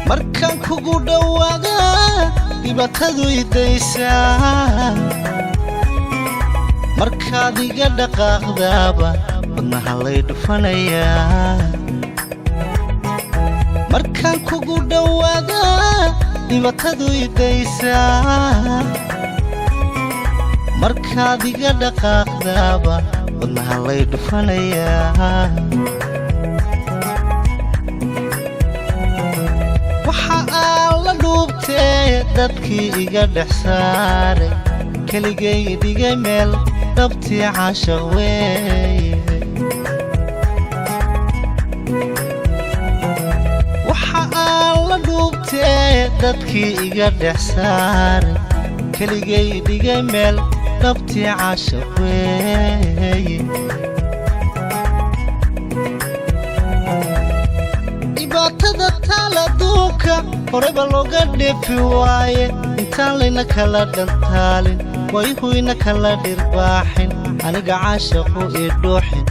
markaan kugu dhawaada dhibaatadu idaysaa markaad iga dhaqaaqdaaba wadnaha lay dhufanayaa markaan kugu dhawaada dhibaatadu idaysaa markaad iga dhaqaaqdaaba wadnaha lay dhufanayaa waxa aan la dhuubtee dadkii iga dhex saaray keligay dhigay meel dhabtii caashaq weeye waxa aan la dhuubtee dadkii iga dhex saaray keligay dhigay meel dhabtii caashaq weeye dhibaatada taal adduunka horeba looga dheefi waaye intaan layna kala dhantaalin wayhuyna kala dhirbaaxin aniga caashaqu ii dhuuxin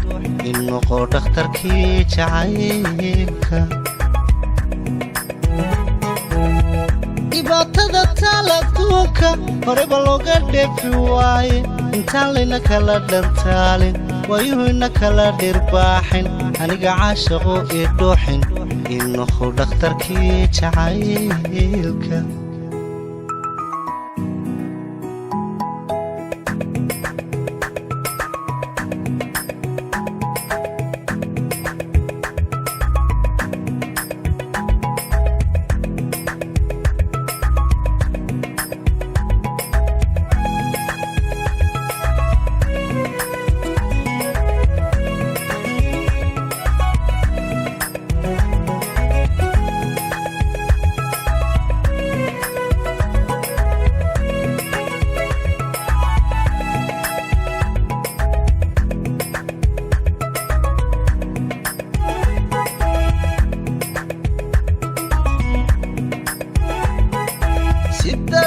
Iinoqo dhakhtarkii jacaylka dhibaatada taal adduunka horeba looga dheefi waaye intaan layna kala dhantaalin wayhuyna kala dhirbaaxin aniga caashaqu ii dhuuxin Iinoqo dhakhtarkii jacaylka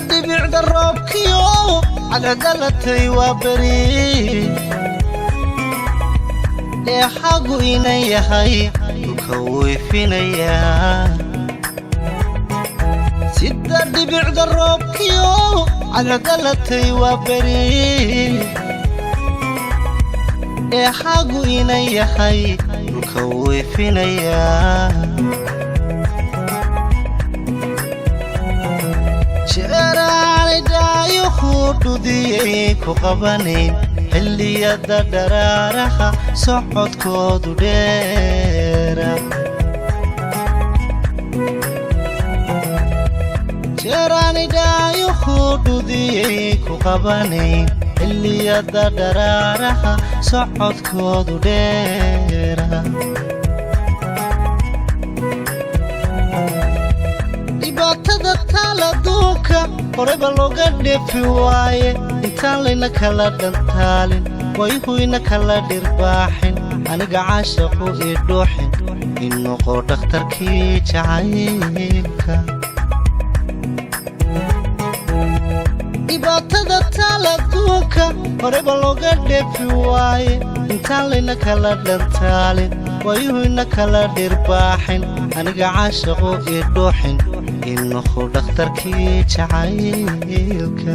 dhibicda roobkiyo cadcedalatay waa beri leexagu inan yahay dhulka weyfinayaa sida dhibicda roobkiyo cadcedalatay waa beri leexagu inan yahay dhulka weyfinayaa jeeraanay dhaayuhu dhudiyay ku qabanayn xilliyada dharaaraha socodkoodu dheera jeeraanay dhaayuhu dhudiyay ku qabanayn xilliyada dharaaraha socodkoodu dheera dhibaatada taal adduunka horeba looga dheefi waaye intaan layna kala dhantaalin wayhuyna kala dhirbaaxin aniga caashaqu ii dhuuxin Iinoqo dhakhtarkii jacaylka dhibaatada taal adduunka horeba looga dheefi waaye intaan layna kala dhantaalin wayhuyna kala dhirbaaxin aniga caashaqu ii dhuuxin Iinoqo dhakhtarkii jacaylka